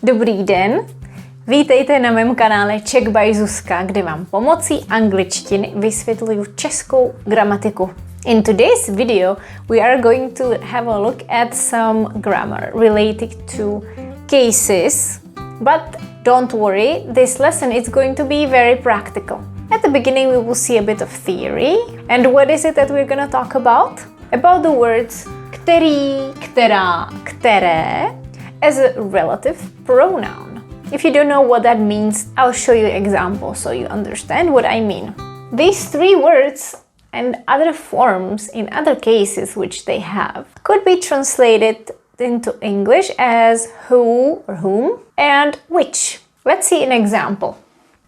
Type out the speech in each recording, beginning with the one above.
Dobrý den, vítejte na mém kanále Czech by Zuzka, kde vám pomocí angličtiny vysvětluju českou gramatiku. In today's video, we are going to have a look at some grammar related to cases, but don't worry, this lesson is going to be very practical. At the beginning, we will see a bit of theory. And what is it that we're going to talk about? About the words který, která, které as a relative pronoun. If you don't know what that means, I'll show you examples so you understand what I mean. These three words and other forms in other cases which they have could be translated into English as who or whom and which. Let's see an example.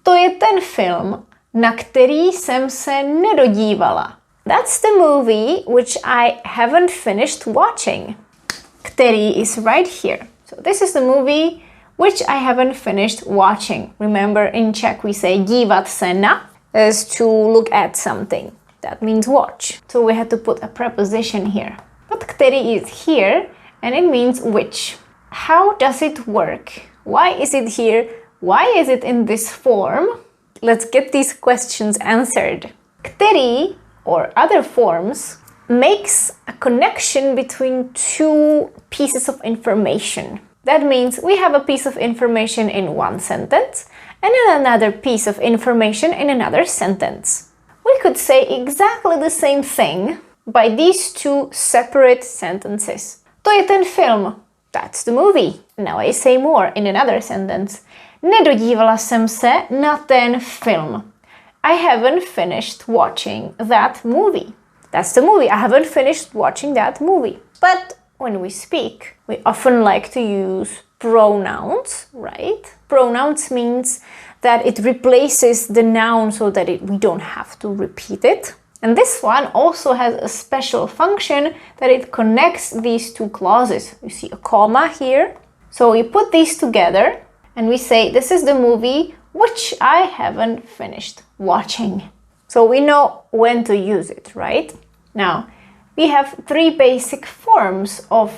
To je ten film, na který jsem se nedodívala. That's the movie which I haven't finished watching. Který is right here. So this is the movie which I haven't finished watching. Remember, in Czech we say dívat se na is to look at something. That means watch. So we had to put a preposition here. But který is here and it means which. How does it work? Why is it here? Why is it in this form? Let's get these questions answered. Který or other forms makes a connection between two pieces of information. That means we have a piece of information in one sentence and another piece of information in another sentence. We could say exactly the same thing by these two separate sentences. To je ten film. That's the movie. Now I say more in another sentence. Nedodívala jsem se na ten film. I haven't finished watching that movie. That's the movie. I haven't finished watching that movie. But when we speak, we often like to use pronouns, right? Pronouns means that it replaces the noun so that we don't have to repeat it. And this one also has a special function that it connects these two clauses. You see a comma here. So we put these together and we say this is the movie which I haven't finished watching. So we know when to use it, right? Now, we have three basic forms of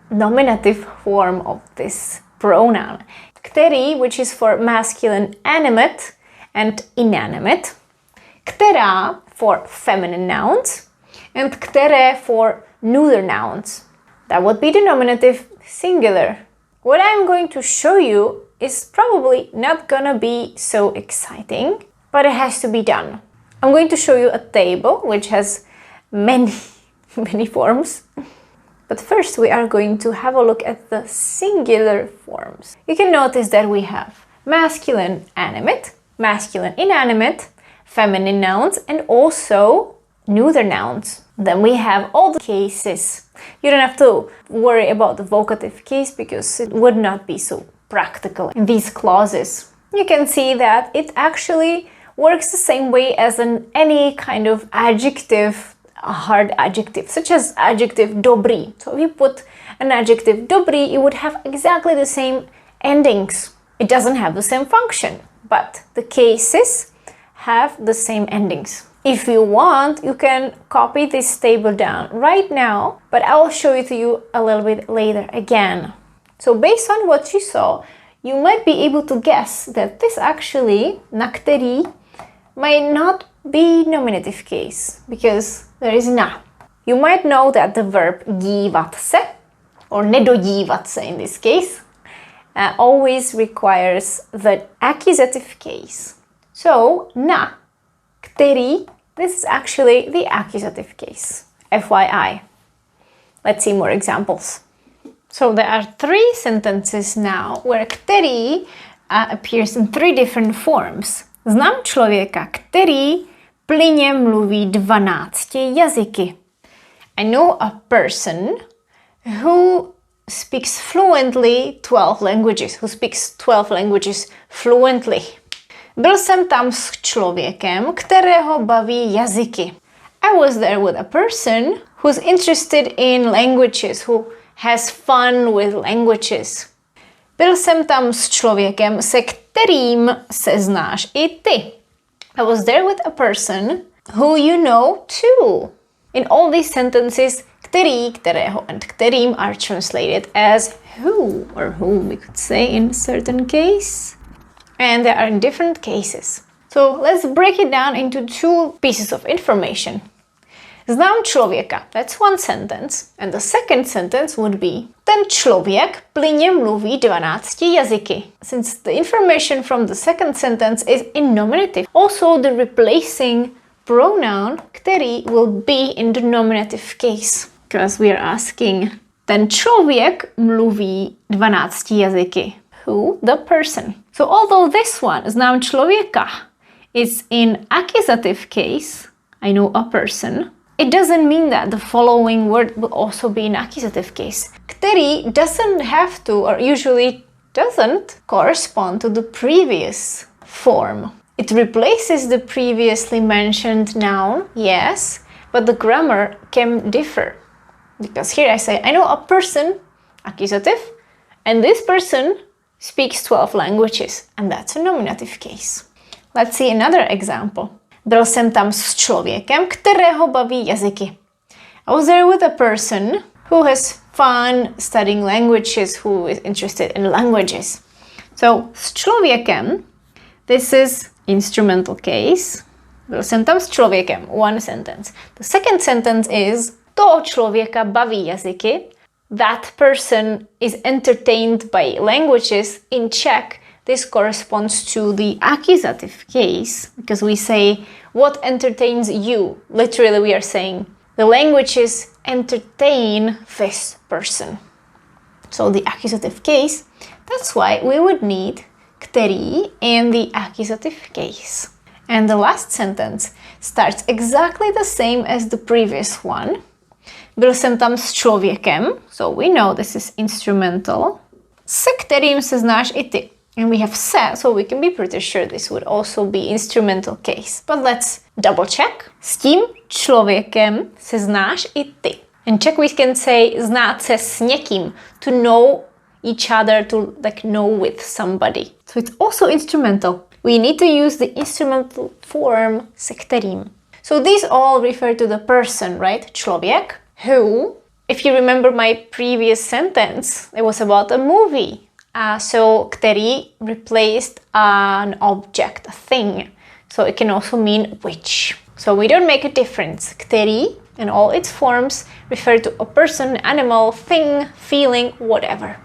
nominative form of this pronoun. Který, which is for masculine animate and inanimate. Která for feminine nouns. And které for neuter nouns. That would be the nominative singular. What I'm going to show you is probably not gonna be so exciting, but it has to be done. I'm going to show you a table which has many forms. But first we are going to have a look at the singular forms. You can notice that we have masculine animate, masculine inanimate, feminine nouns, and also neuter nouns. Then we have all the cases. You don't have to worry about the vocative case because it would not be so practical in these clauses. You can see that it actually works the same way as any kind of adjective, a hard adjective, such as adjective dobrý. So if you put an adjective dobrý, it would have exactly the same endings. It doesn't have the same function, but the cases have the same endings. If you want, you can copy this table down right now, but I will show it to you a little bit later again. So based on what you saw, you might be able to guess that this actually, na který, might not be nominative case, because there is na. You might know that the verb dívat se, or nedodívat se in this case, always requires the accusative case. So, na, který, this is actually the accusative case. FYI. Let's see more examples. So there are three sentences now where který appears in three different forms. Znám člověka, který plynně mluví 12 jazyky. I know a person who speaks fluently 12 languages, who speaks 12 languages fluently. Byl jsem tam s člověkem, kterého baví jazyky. I was there with a person who's interested in languages, who has fun with languages. Byl jsem tam s člověkem, se kterým se znáš i ty. I was there with a person who you know too. In all these sentences, který, kterého and kterým are translated as who or whom we could say in a certain case. And there are different cases. So let's break it down into two pieces of information. Znám člověka, that's one sentence. And the second sentence would be ten člověk plynně mluví 12 jazyky. Since the information from the second sentence is in nominative, also the replacing pronoun který will be in the nominative case. Because we are asking, ten člověk mluví 12 jazyky. Who? The person. So although this one, znám člověka, is in accusative case, I know a person, it doesn't mean that the following word will also be in accusative case. Který doesn't have to, or usually doesn't, correspond to the previous form. It replaces the previously mentioned noun, yes, but the grammar can differ. Because here I say, I know a person, accusative, and this person speaks 12 languages, and that's a nominative case. Let's see another example. Byl jsem tam s člověkem, kterého baví jazyky. I was there with a person who has fun studying languages, who is interested in languages. So, s člověkem, this is instrumental case. Byl jsem tam s člověkem, one sentence. The second sentence is, toho člověka baví jazyky. That person is entertained by languages. In Czech, this corresponds to the accusative case because we say, what entertains you? Literally, we are saying, the languages entertain this person. So the accusative case, that's why we would need který in the accusative case. And the last sentence starts exactly the same as the previous one. Byl jsem tam s člověkem, so we know this is instrumental. Se kterým se znáš i ty. And we have se, so we can be pretty sure this would also be instrumental case. But let's double check. S tím člověkem se znáš i ty. In Czech we can say znát se s někým, to know each other, to like know with somebody. So it's also instrumental. We need to use the instrumental form se kterým. So these all refer to the person, right? Člověk, who. If you remember my previous sentence, it was about a movie. So který replaced an object, a thing. So it can also mean which. So we don't make a difference. Který and all its forms refer to a person, animal, thing, feeling, whatever.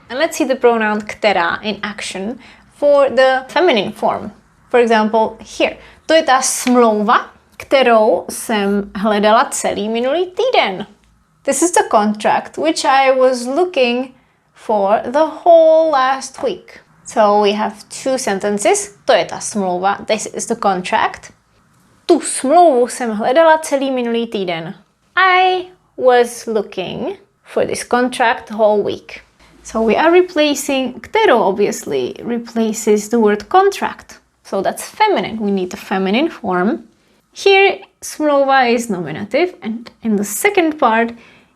And let's see the pronoun která in action for the feminine form. For example, here. To je ta smlouva, kterou jsem hledala celý minulý týden. This is the contract which I was looking for the whole last week. So we have two sentences. To je ta smlouva. This is the contract. Tu smlouvu jsem hledala celý minulý týden. I was looking for this contract the whole week. So we are replacing, kterou obviously replaces the word contract. So that's feminine. We need the feminine form. Here, smlouva is nominative, and in the second part,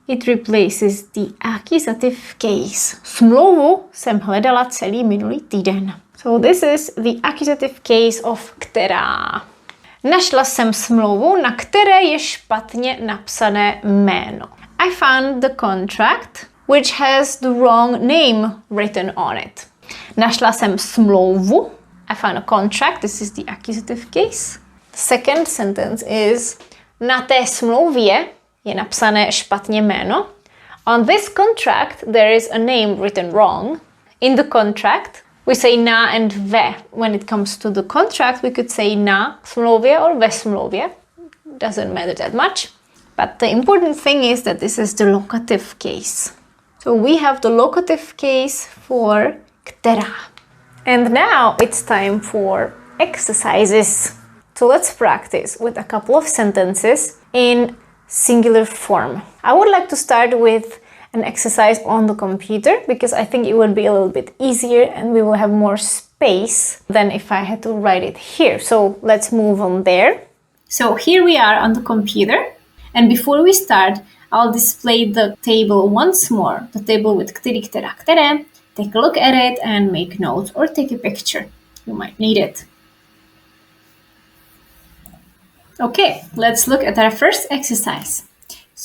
it replaces the accusative case. Smlouvu jsem hledala celý minulý týden. So this is the accusative case of která. Našla jsem smlouvu, na které je špatně napsané jméno. I found the contract which has the wrong name written on it. Našla jsem smlouvu. I found a contract. This is the accusative case. The second sentence is na té smlouvě je napsané špatně jméno. On this contract there is a name written wrong. In the contract we say na and ve. When it comes to the contract we could say na smlouvě or ve smlouvě. Doesn't matter that much. But the important thing is that this is the locative case. So we have the locative case for která. And now it's time for exercises. So let's practice with a couple of sentences in singular form. I would like to start with an exercise on the computer because I think it would be a little bit easier and we will have more space than if I had to write it here. So let's move on there. So here we are on the computer, and before we start, I'll display the table once more, the table with který, která, které. Take a look at it and make notes or take a picture. You might need it. Okay, let's look at our first exercise.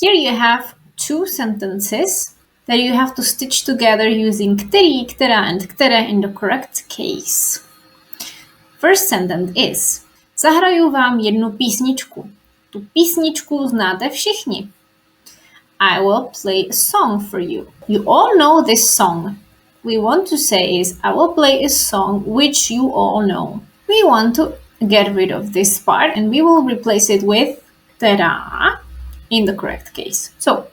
Here you have two sentences. that you have to stitch together using který, která and které in the correct case. First sentence is: zahraju vám jednu písničku. Tu písničku znáte všichni. I will play a song for you. You all know this song. We want to say is I will play a song which you all know. We want to get rid of this part and we will replace it with která in the correct case. So,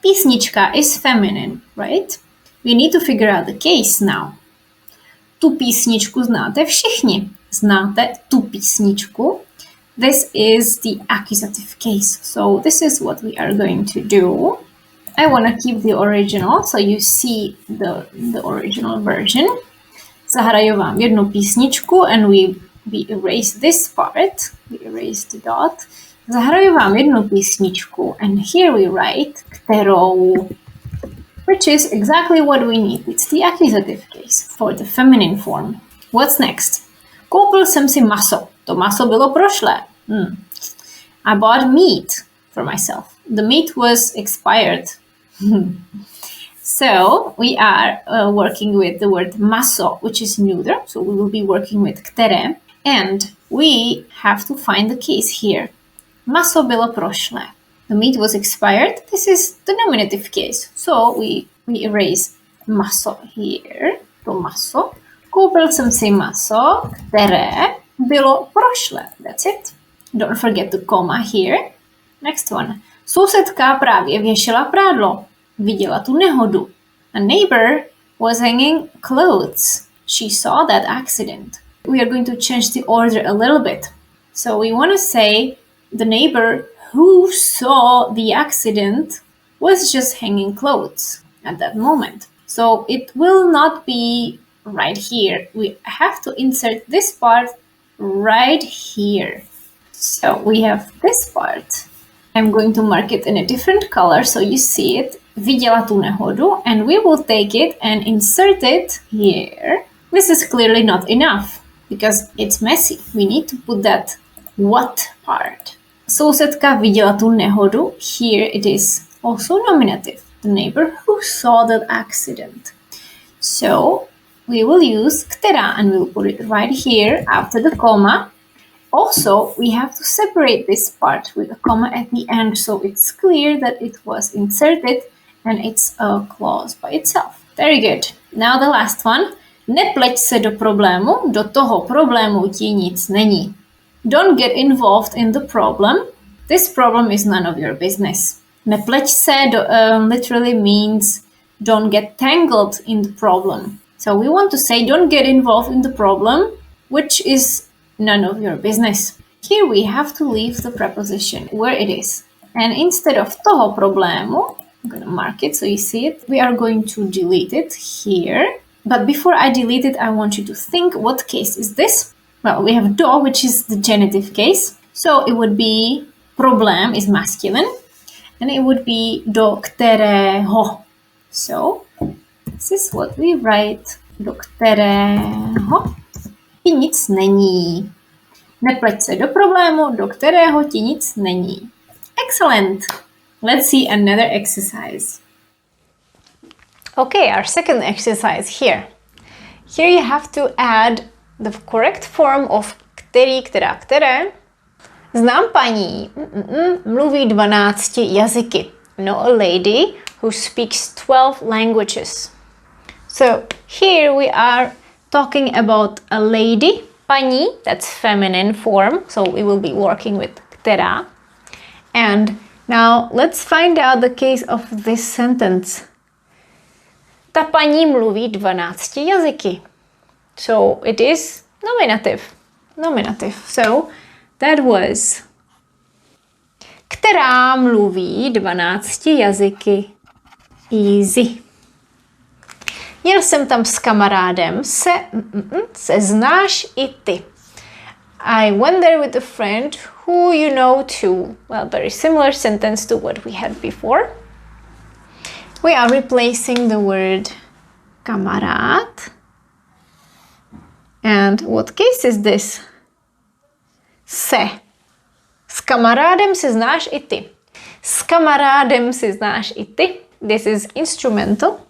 písnička is feminine, right? We need to figure out the case now. Tu písničku znáte všichni. Znáte tu písničku. This is the accusative case. So this is what we are going to do. I want to keep the original, so you see the original version. Zahraju vám jednu písničku and we erase this part. We erase the dot. Zahraju vám jednu písničku and here we write kterou, which is exactly what we need. It's the accusative case for the feminine form. What's next? Koupil jsem si maso. To maso bylo prošlé. I bought meat for myself. The meat was expired. So we are working with the word maso, which is neuter. So we will be working with které. And we have to find the case here. Maso bylo prošlé. The meat was expired. This is the nominative case. So we erase maso here. To maso. Koupil jsem si maso, které bylo prošlé. That's it. Don't forget the comma here. Next one. Sousedka právě věšela prádlo. Viděla tu nehodu. A neighbor was hanging clothes. She saw that accident. We are going to change the order a little bit. So we want to say the neighbor who saw the accident was just hanging clothes at that moment. So it will not be right here. We have to insert this part right here. So we have this part. I'm going to mark it in a different color so you see it. Viděla tu nehodu, and we will take it and insert it here. This is clearly not enough because it's messy. We need to put that what part. Sousedka viděla tu nehodu. Here it is also nominative. The neighbor who saw that accident. So we will use která and we'll put it right here after the comma. Also, we have to separate this part with a comma at the end so it's clear that it was inserted and it's a clause by itself. Very good. Now the last one. Nepleť se do problému, do toho problému ti nic není. Don't get involved in the problem. This problem is none of your business. Nepleť se literally means don't get tangled in the problem. So we want to say don't get involved in the problem, which is none of your business. Here we have to leave the preposition where it is. And instead of toho problému, I'm going to mark it so you see it. We are going to delete it here. But before I delete it, I want you to think what case is this? Well, we have do, which is the genitive case. So it would be problém is masculine. And it would be do kterého. So this is what we write. Do kterého ti nic není. Nepleť se do problému, do kterého ti nic není. Excellent. Let's see another exercise. Okay, our second exercise here. Here you have to add the correct form of který, která, které. Znám paní, mluví 12 jazyky. Know a lady who speaks 12 languages. So here we are talking about a lady, paní, that's feminine form, so we will be working with která. And now let's find out the case of this sentence. Ta paní mluví 12 jazyky. So it is nominative. Nominative. So that was která mluví 12 jazyky. Easy. Jel jsem tam s kamarádem, se znáš i ty. I went there with a friend who you know too. Well, very similar sentence to what we had before. We are replacing the word kamarád. And what case is this? Se. S kamarádem se znáš i ty. S kamarádem se znáš i ty. this is instrumental.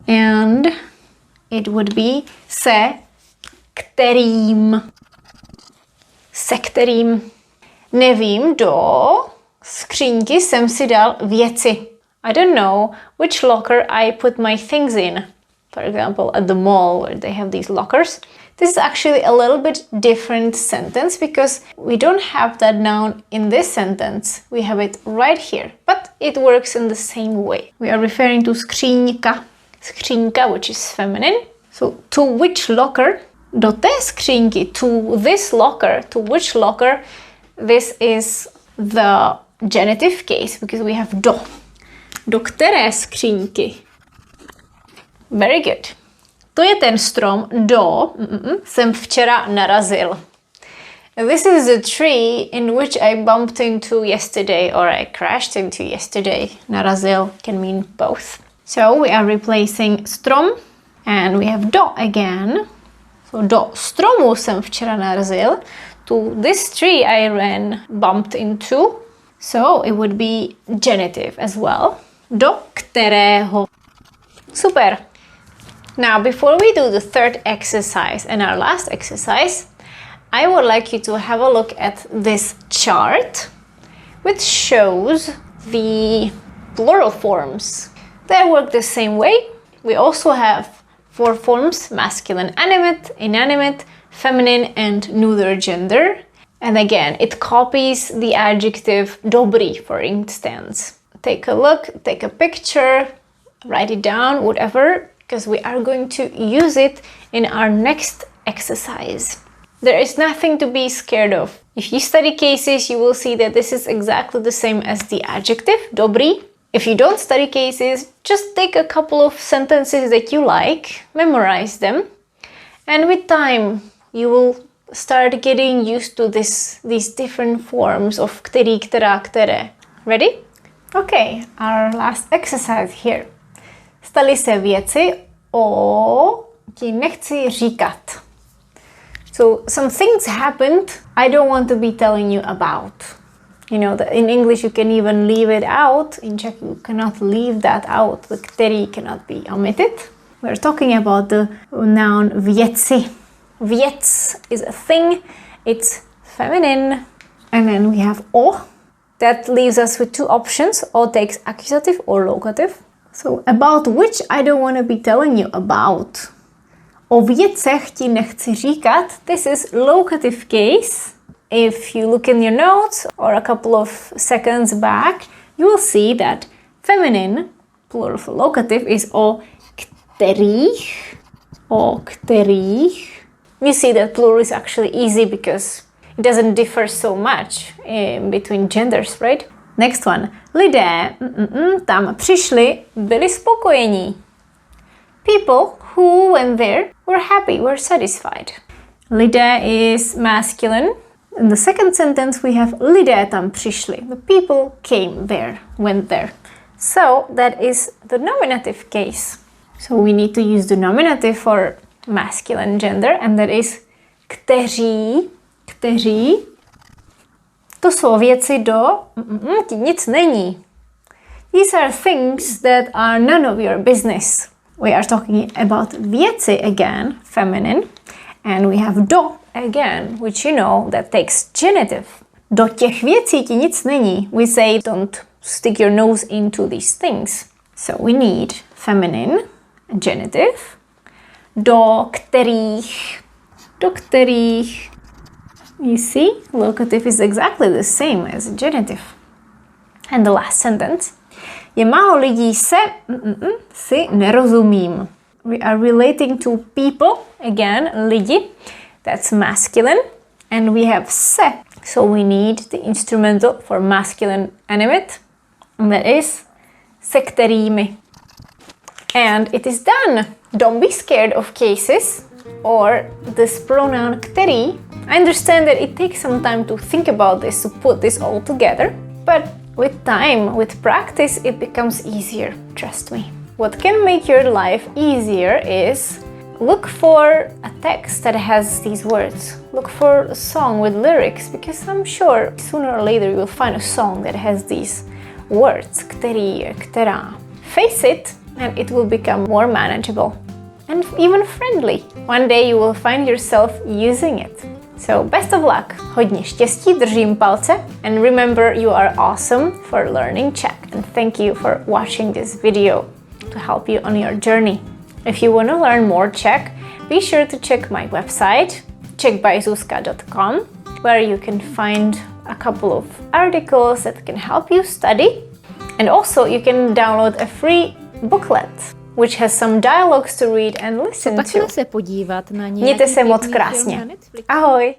And it would be se kterým. Se kterým. Nevím, do skřínky jsem si dal věci. I don't know which locker I put my things in. For example, at the mall where they have these lockers. This is actually a little bit different sentence because we don't have that noun in this sentence. We have it right here, but it works in the same way. We are referring to skřínka. Skřínka, which is feminine. So, to which locker? Do té skřínky, to this locker, to which locker? This is the genitive case because we have do. Do které skřínky? Very good. To je ten strom, do jsem včera narazil. This is the tree in which I bumped into yesterday or I crashed into yesterday. Narazil can mean both. So we are replacing strom and we have do again. So do stromu jsem včera narazil. To this tree I bumped into. So it would be genitive as well. Do kterého. Super. Now, before we do the third exercise and our last exercise, I would like you to have a look at this chart, which shows the plural forms. They work the same way. We also have 4 forms: masculine, animate, inanimate, feminine, and neuter gender. And again, it copies the adjective dobrý, for instance. Take a look, take a picture, write it down, whatever, because we are going to use it in our next exercise. There is nothing to be scared of. If you study cases, you will see that this is exactly the same as the adjective, dobrý. If you don't study cases, just take a couple of sentences that you like, memorize them, and with time, you will start getting used to these different forms of který, která, které. Ready? Okay, our last exercise here. Staly se věci, o ti nechci říkat. So some things happened I don't want to be telling you about. You know, in English you can even leave it out. In Czech you cannot leave that out. The který cannot be omitted. We're talking about the noun věci. Věc is a thing. It's feminine. And then we have o. That leaves us with 2 options. O takes accusative or locative. So about which I don't want to be telling you about. O věcech ti nechci říkat. This is locative case. If you look in your notes or a couple of seconds back, you will see that feminine, plural for locative, is o kterých. O kterých. You see that plural is actually easy because it doesn't differ so much between genders, right? Next one. Lidé tam přišli, byli spokojení. People who went there were happy, were satisfied. Lidé is masculine. In the second sentence we have lidé tam přišli. The people came there, went there. So that is the nominative case. So we need to use the nominative for masculine gender and that is kteří. Kteří. To jsou věci do ti nic není. These are things that are none of your business. We are talking about věci again, feminine, and we have do again, which you know that takes genitive. Do těch věcí ti nic není. We say don't stick your nose into these things. So we need feminine, genitive, do kterých. Do kterých. You see, locative is exactly the same as genitive. And the last sentence. Je málo lidí si nerozumím. We are relating to people, again, lidi. That's masculine. And we have se. So we need the instrumental for masculine animate. And that is se kterými. And it is done. Don't be scared of cases or this pronoun který. I understand that it takes some time to think about this, to put this all together, but with time, with practice, it becomes easier, trust me. What can make your life easier is look for a text that has these words. Look for a song with lyrics, because I'm sure sooner or later you will find a song that has these words, který, která. face it and it will become more manageable and even friendly. One day you will find yourself using it. So best of luck, hodně štěstí, držím palce, and remember you are awesome for learning Czech, and thank you for watching this video to help you on your journey. If you want to learn more Czech, be sure to check my website czechbyzuzka.com, where you can find a couple of articles that can help you study, and also you can download a free booklet which has some dialogues to read and listen to. Se podívat na Mějte se moc krásně. Ahoj!